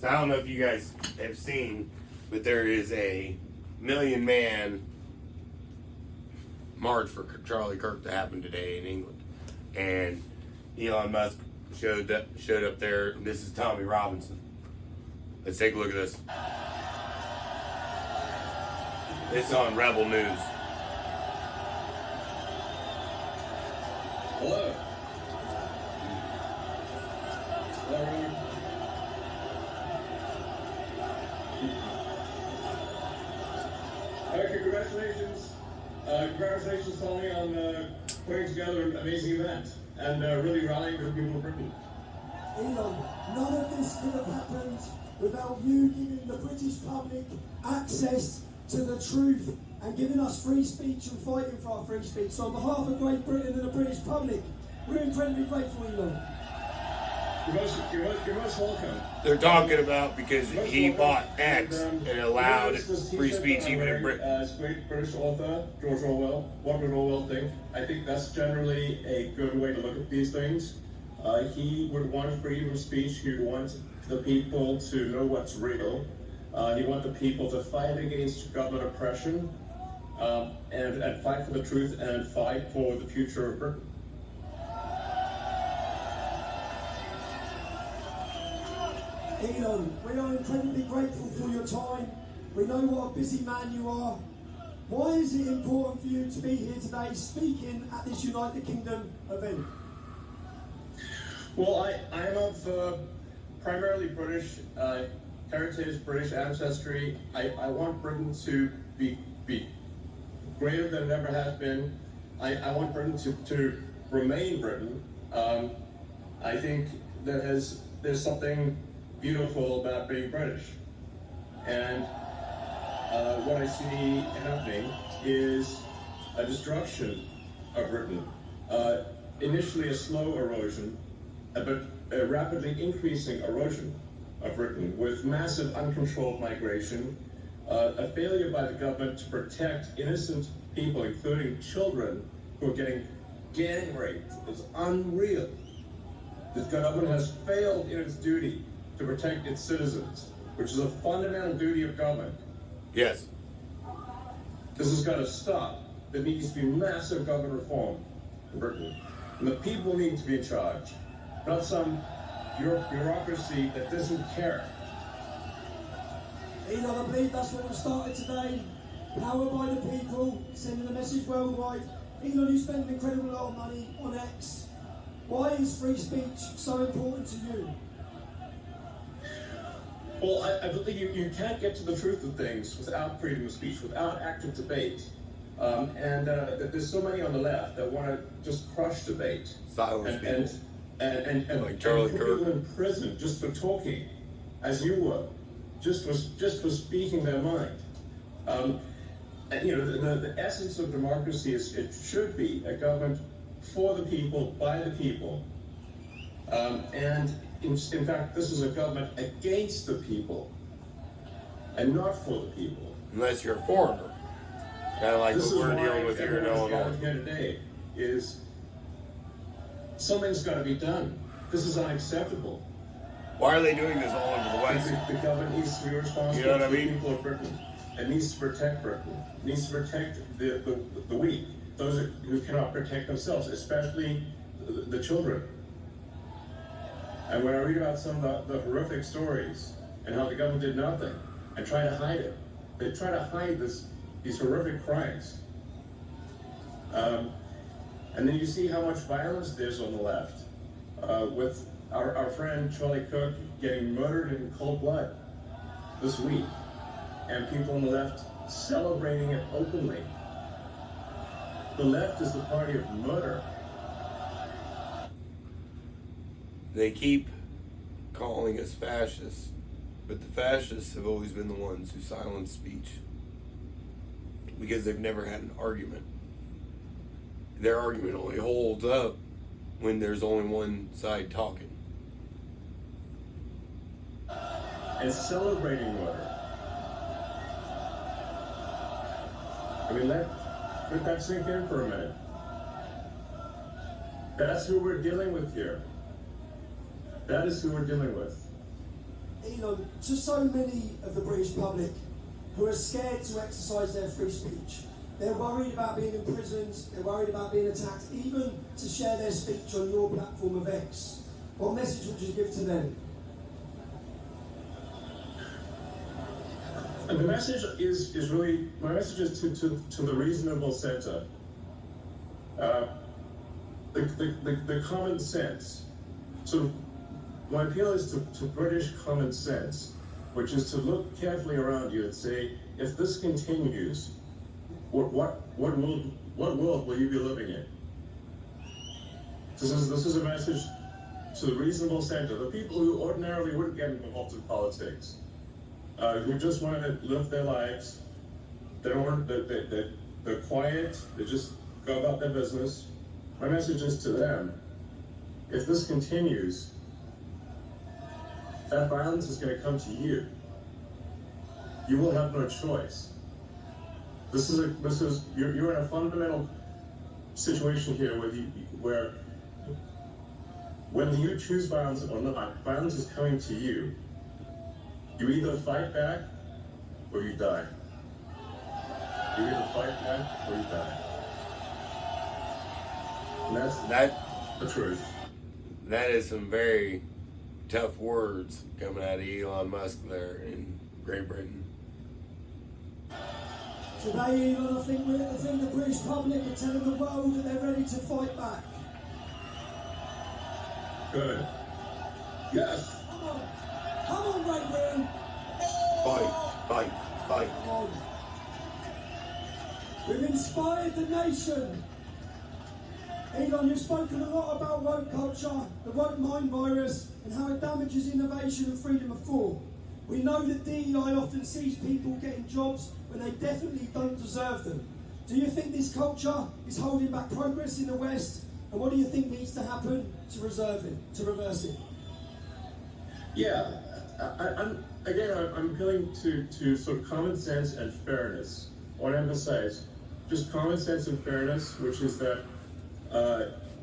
So I don't know if you guys have seen, but there is a million-man march for Charlie Kirk to happen today in England, and Elon Musk showed up there. This is Tommy Robinson. Let's take a look at this. This is on Rebel News. Hello. Congratulations. Congratulations, Tommy, on putting together an amazing event and really rallying the people of Britain. Elon, none of this could have happened without you giving the British public access to the truth and giving us free speech and fighting for our free speech. So on behalf of Great Britain and the British public, we're incredibly grateful, Elon. You're most welcome. They're talking about because he bought X and allowed free speech even in Britain. As great British author, George Orwell, what would Orwell think? I think that's generally a good way to look at these things. He would want freedom of speech. He would want the people to know what's real. He would want the people to fight against government oppression and fight for the truth and fight for the future of Britain. Elon, we are incredibly grateful for your time. We know what a busy man you are. Why is it important for you to be here today speaking at this United Kingdom event? Well, I am of primarily British heritage, British ancestry. I want Britain to be greater than it ever has been. I want Britain to remain Britain. I think there's something beautiful about being British. And what I see happening is a destruction of Britain. Initially a slow erosion, but a rapidly increasing erosion of Britain with massive uncontrolled migration, a failure by the government to protect innocent people, including children who are getting gang raped. It's unreal. The government has failed in its duty to protect its citizens, which is a fundamental duty of government. Yes. This has got to stop. There needs to be massive government reform in Britain. And the people need to be in charge, not some bureaucracy that doesn't care. Elon, I believe that's what we started today. Powered by the people, sending a message worldwide. Elon, you spend an incredible lot of money on X. Why is free speech so important to you? Well, I believe you can't get to the truth of things without freedom of speech, without active debate. There's so many on the left that want to just crush debate. Silence people. And like Charlie put Kirk people in prison just for talking, as you were, just for speaking their mind. And the essence of democracy is it should be a government for the people, by the people. In fact, this is a government against the people and not for the people. Unless you're a foreigner. Kind of like what we're dealing with here in Illinois. Here today is something's got to be done. This is unacceptable. Why are they doing this all over the West? The government needs to be responsible You know what I for the mean? people of Britain. It needs to protect Britain. It needs to protect the weak, those who cannot protect themselves, especially the children. And when I read about some of the horrific stories and how the government did nothing and try to hide it, they try to hide these horrific crimes. And then you see how much violence there's on the left, with our friend Charlie Kirk getting murdered in cold blood this week, and people on the left celebrating it openly. The left is the party of murder. They keep calling us fascists, but the fascists have always been the ones who silence speech because they've never had an argument. Their argument only holds up when there's only one side talking. And celebrating murder. I mean, let that sink in for a minute. That's who we're dealing with here. That is who we're dealing with. Elon, to so many of the British public who are scared to exercise their free speech. They're worried about being imprisoned, they're worried about being attacked, even to share their speech on your platform of X. What message would you give to them? And the message is really, my message is to the reasonable centre. The common sense. So my appeal is to British common sense, which is to look carefully around you and say, if this continues, what world will you be living in? This is a message to the reasonable centre, the people who ordinarily wouldn't get involved in politics, who just want to live their lives. They're quiet. They just go about their business. My message is to them: if this continues, that violence is going to come to you. You will have no choice. You're in a fundamental situation here where whether you choose violence or not, violence is coming to you. You either fight back or you die. You either fight back or you die. And that's the truth. That is some very tough words coming out of Elon Musk there in Great Britain. Today, Elon, I think the British public are telling the world that they're ready to fight back. Good. Yes. Come on, Great Britain. Fight. Come on. We've inspired the nation. Elon, you've spoken a lot about woke culture, the woke mind virus, and how it damages innovation and freedom of thought. We know that DEI often sees people getting jobs when they definitely don't deserve them. Do you think this culture is holding back progress in the West? And what do you think needs to happen to reverse it? Yeah, I'm appealing to sort of common sense and fairness. I want to emphasize just common sense and fairness, which is that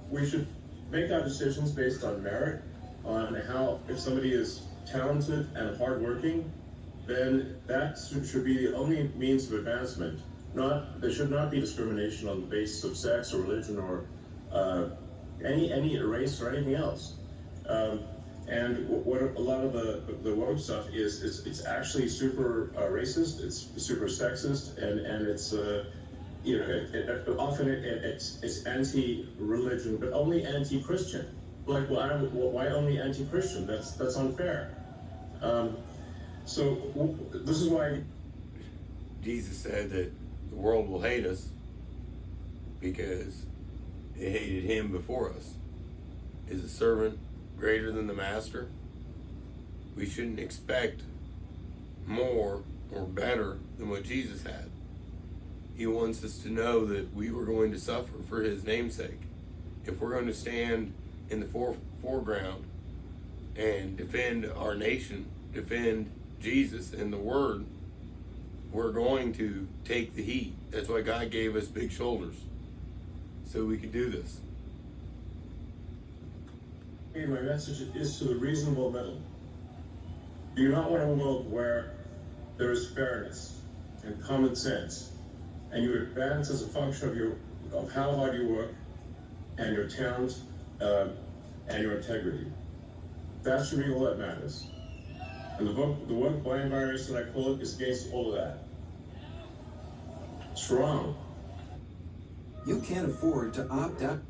we should make our decisions based on merit, on how, if somebody is talented and hardworking, then that should be the only means of advancement. There should not be discrimination on the basis of sex or religion or any race or anything else. And what a lot of the woke stuff is it's actually super racist, it's super sexist, and it's often it's anti-religion, but only anti-Christian. Like, why only anti-Christian? That's unfair. So this is why Jesus said that the world will hate us because it hated him before us. Is a servant greater than the master? We shouldn't expect more or better than what Jesus had. He wants us to know that we were going to suffer for his namesake. If we're going to stand in the foreground and defend our nation, defend Jesus and the Word, we're going to take the heat. That's why God gave us big shoulders, so we could do this. My message is to the reasonable middle. You do not want a world where there is fairness and common sense, and you advance as a function of how hard you work and your talent and your integrity. That should be all that matters. And the woke mind virus that I call it is against all of that. It's wrong. You can't afford to opt out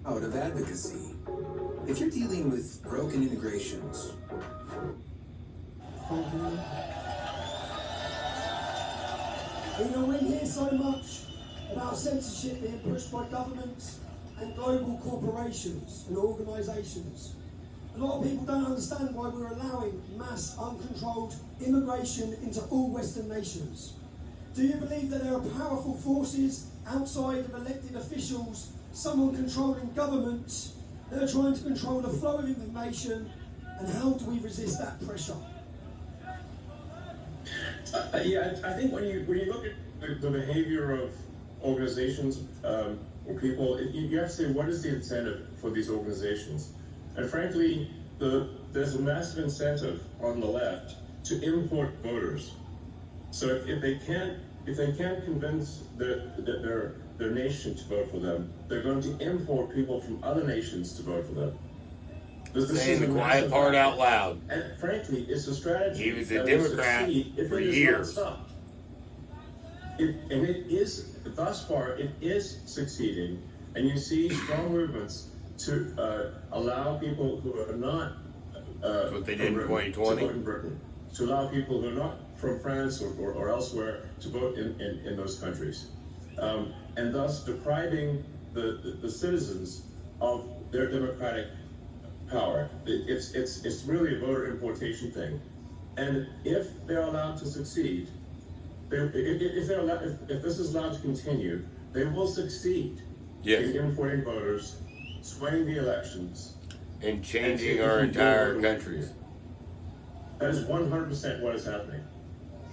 of advocacy. If you're dealing with broken integrations, We hear so much about censorship being pushed by governments and global corporations and organisations. A lot of people don't understand why we're allowing mass, uncontrolled immigration into all Western nations. Do you believe that there are powerful forces outside of elected officials, someone controlling governments, that are trying to control the flow of information, and how do we resist that pressure? I think when you look at the behavior of organizations or people, you have to say, what is the incentive for these organizations? And frankly, the there's a massive incentive on the left to import voters. So if they can't convince their nation to vote for them, they're going to import people from other nations to vote for them. Saying the quiet part out loud. And frankly, it's a strategy. He was a Democrat for years. And it is, thus far, it is succeeding. And you see strong movements to allow people who are not That's what they did in to 2020. vote in Britain, to allow people who are not from France or elsewhere to vote in those countries, and thus depriving the citizens of their democratic power. It's really a voter importation thing, and if they're allowed to succeed, if this is allowed to continue, they will succeed in importing voters, swaying the elections, and changing our entire countries. That is 100% what is happening.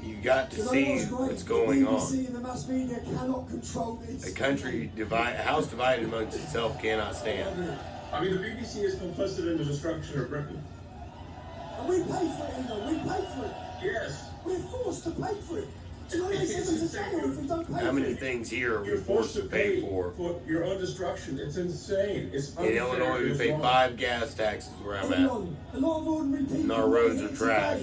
You got to see what's going on. The BBC and the mass media cannot control this. A country a house divided amongst itself cannot stand. I mean, the BBC is complicit in the destruction of Britain. And we pay for it, Elon. We pay for it. Yes. We're forced to pay for it. Do you know they send us a jail if we don't pay How for many it? things here are we You're forced to pay for? your own destruction. It's insane. It's In unfair. Illinois, we It's pay wrong. 5 gas taxes where I'm at. Elon, a lot of ordinary people And our roads here are trash.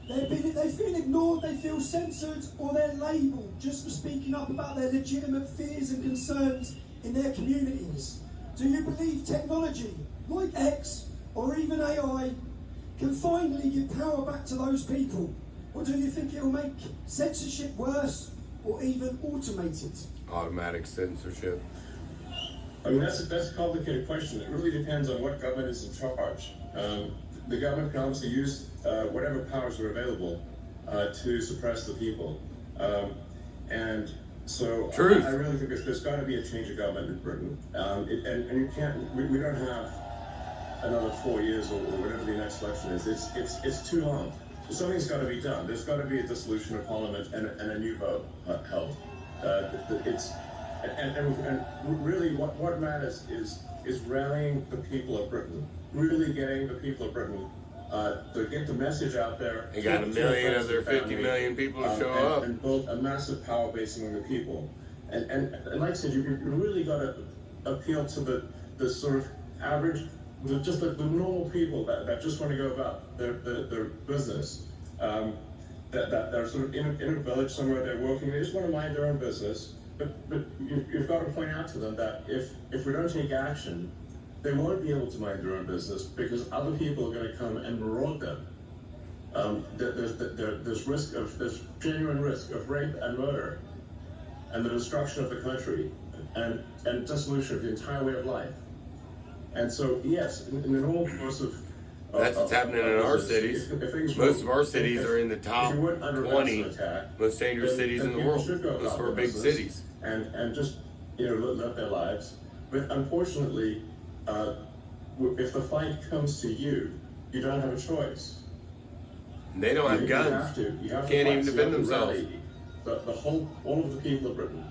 today, they feel ignored, they feel censored, or they're labelled just for speaking up about their legitimate fears and concerns in their communities. Do you believe technology, like X or even AI, can finally give power back to those people? Or do you think it'll make censorship worse or even automate it? Automatic censorship. I mean, that's a complicated question. It really depends on what government is in charge. The government can obviously use whatever powers are available to suppress the people. And so Truth. I really think there's got to be a change of government in Britain. And you can't, we don't have another 4 years or whatever the next election is. It's too long. Something's got to be done. There's got to be a dissolution of Parliament and a new vote held. And really what matters is rallying the people of Britain, really getting the people of Britin to get the message out there. They got 1 million of their 50 million people to show up. And build a massive power base among the people. And like I said, you really got to appeal to the sort of average, just the normal people that just want to go about their business. That are sort of in a village somewhere they're working, they just want to mind their own business. But you've got to point out to them that if we don't take action, they won't be able to mind their own business because other people are going to come and maraud them. There's genuine risk of rape and murder, and the destruction of the country, and dissolution of the entire way of life. And so, yes, in the normal course of That's what's happening in our cities. Most of our cities are in the top 20 most dangerous cities in the world. Those 4 big cities. And just, live their lives. But unfortunately, if the fight comes to you, you don't have a choice. They don't have guns. You have to Can't even fight, defend you have to themselves. rally all of the people of Britain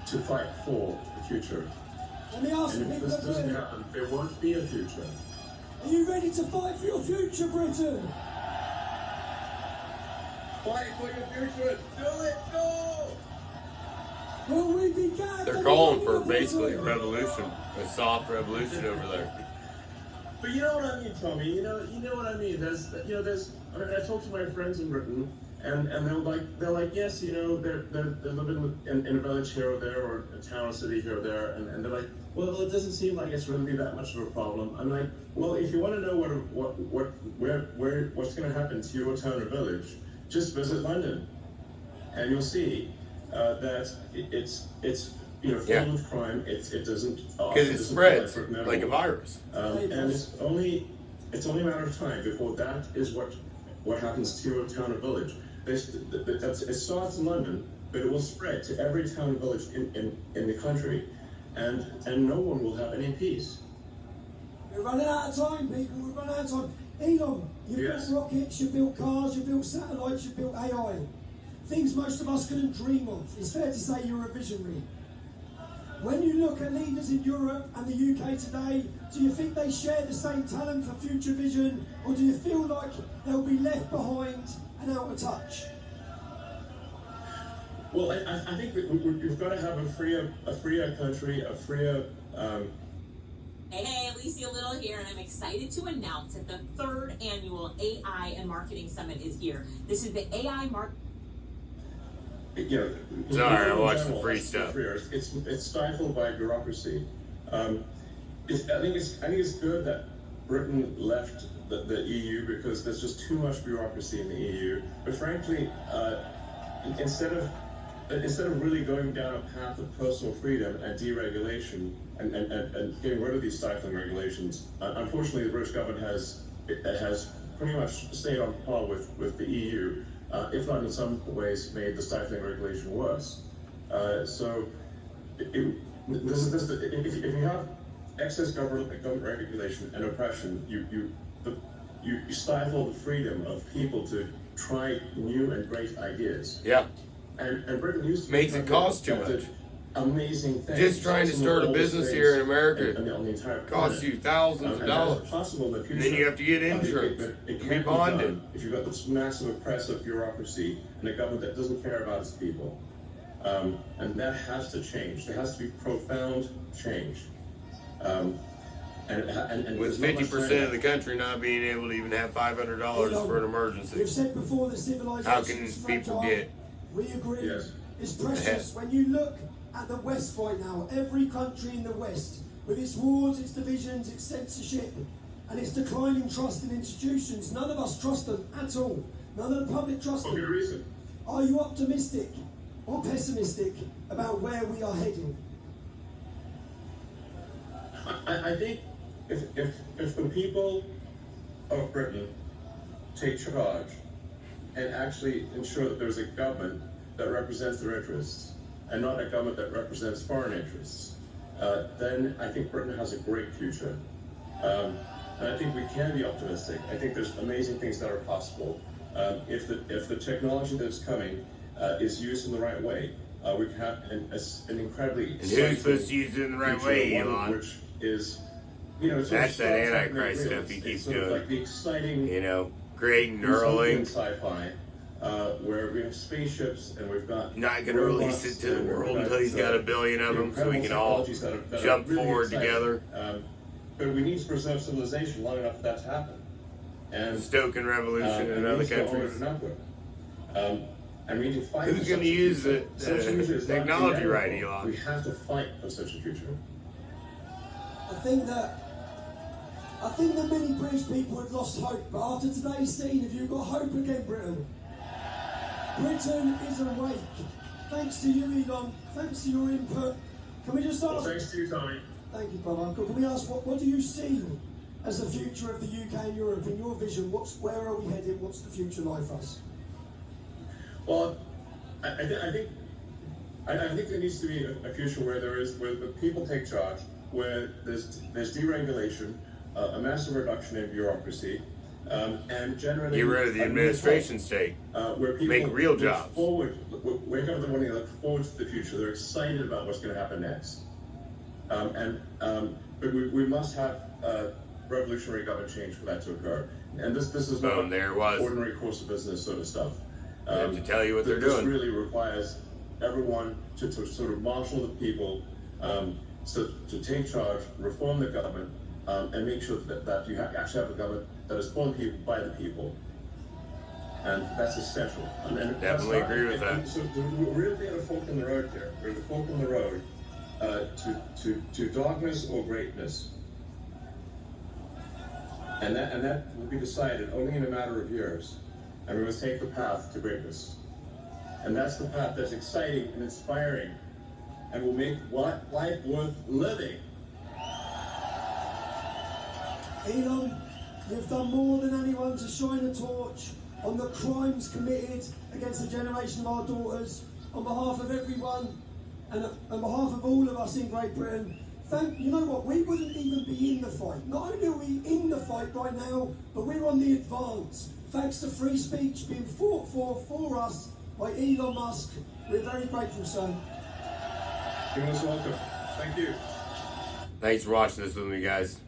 to fight for the future. Let me ask And the if people this of doesn't Britain, happen, there won't be a future. are you ready to fight for your future, Britain? Fight for your future. Do it. Go. Will we be gagged? They're calling for basically a revolution, a soft revolution over there. But you know what I mean, Tommy. You know what I mean. I talk to my friends in Britain, and they're like, yes, they're living in a village here or there, or a town or city here or there, and they're like, well, it doesn't seem like it's really that much of a problem. I'm like, well, if you want to know what's going to happen to your town or village, just visit London, and you'll see that it's full of crime. It doesn't Because it spreads like a virus. and it's only a matter of time before that is what happens to your town or village. It starts in London, but it will spread to every town and village in the country, and no one will have any peace. We're running out of time, people. We're running out of time. Elon, you Yes. built rockets, you built cars, you built satellites, you built AI. Things most of us couldn't dream of. It's fair to say you're a visionary. When you look at leaders in Europe and the UK today, do you think they share the same talent for future vision, or do you feel like they'll be left behind and out of touch? Well, I think we've got to have a freer country, a freer. Hey, Alicia Little here, and I'm excited to announce that the 3rd annual AI and Marketing Summit is here. This is the AI Sorry, I watched the free stuff. It's stifled by bureaucracy. I think it's good that Britain left the EU because there's just too much bureaucracy in the EU. But frankly, instead of really going down a path of personal freedom and deregulation and getting rid of these stifling regulations, unfortunately, the British government has pretty much stayed on par with the EU. If not in some ways made the stifling regulation worse. So if you have excess government regulation and oppression, you stifle the freedom of people to try new and great ideas. Yeah. And Britain used to makes it cost too much. Amazing things. Just trying to start a business here in America on the entire costs you thousands of dollars. And then you have to get insurance and be bonded. If you've got this massive oppressive bureaucracy and a government that doesn't care about its people, and that has to change. There has to be profound change. And with 50% of the country not being able to even have $500 for an emergency. We've said before that civilization How can people get? We agree. Yes. It's precious. When you look at the West right now, every country in the West, with its wars, its divisions, its censorship, and its declining trust in institutions, none of us trust them at all. None of the public trust them. For good reason. Are you optimistic or pessimistic about where we are heading? I think if the people of Britain take charge and actually ensure that there's a government that represents their interests and not a government that represents foreign interests, then I think Britain has a great future. And I think we can be optimistic. I think there's amazing things that are possible. If the technology that's coming is used in the right way, we can have an incredibly And who's supposed to use it in the right way, Elon? Which is, that's that Antichrist stuff he keeps doing. Like the exciting, creating Neuralink. Sci-fi, where we have spaceships and we've got. Not going to release it to the world until he's got 1 billion of them, so we can all jump really forward exciting. together. But we need to preserve civilization long enough for that to happen. And Stoking revolution in other countries. And we need to fight. Who's going to use the technology right, Elon? We have to fight for such a future. I think that many British people had lost hope, but after today's scene, have you got hope again, Britain? Britain is awake. Thanks to you, Elon. Thanks to your input. Can we just ask? Well, thanks to you, Tommy. Thank you, brother. Can we ask what do you see as the future of the UK and Europe in your vision? Where are we headed? What's the future like for us? Well, I think there needs to be a future where the people take charge, where there's deregulation, a massive reduction in bureaucracy, and generally Get rid of the administration state. Where people make real look jobs. Forward, wake up in the morning and look forward to the future. They're excited about what's going to happen next. But we must have revolutionary government change for that to occur. And this is not there it was. Ordinary course of business sort of stuff. They have to tell you what they're this doing. This really requires everyone to sort of marshal the people, to take charge, reform the government, and make sure that you actually have a government that is for the people, by the people. And that's essential. And Definitely agree with that. So we're really at a fork in the road here. We're at a fork in the road to darkness or greatness. And that will be decided only in a matter of years. And we must take the path to greatness. And that's the path that's exciting and inspiring and will make life worth living. Elon, you've done more than anyone to shine a torch on the crimes committed against the generation of our daughters. On behalf of everyone and on behalf of all of us in Great Britain, you know what, we wouldn't even be in the fight. Not only are we in the fight right now, but we're on the advance. Thanks to free speech being fought for us by Elon Musk. We're very grateful, sir. You're most welcome. Thank you. Thanks for watching this with me, guys.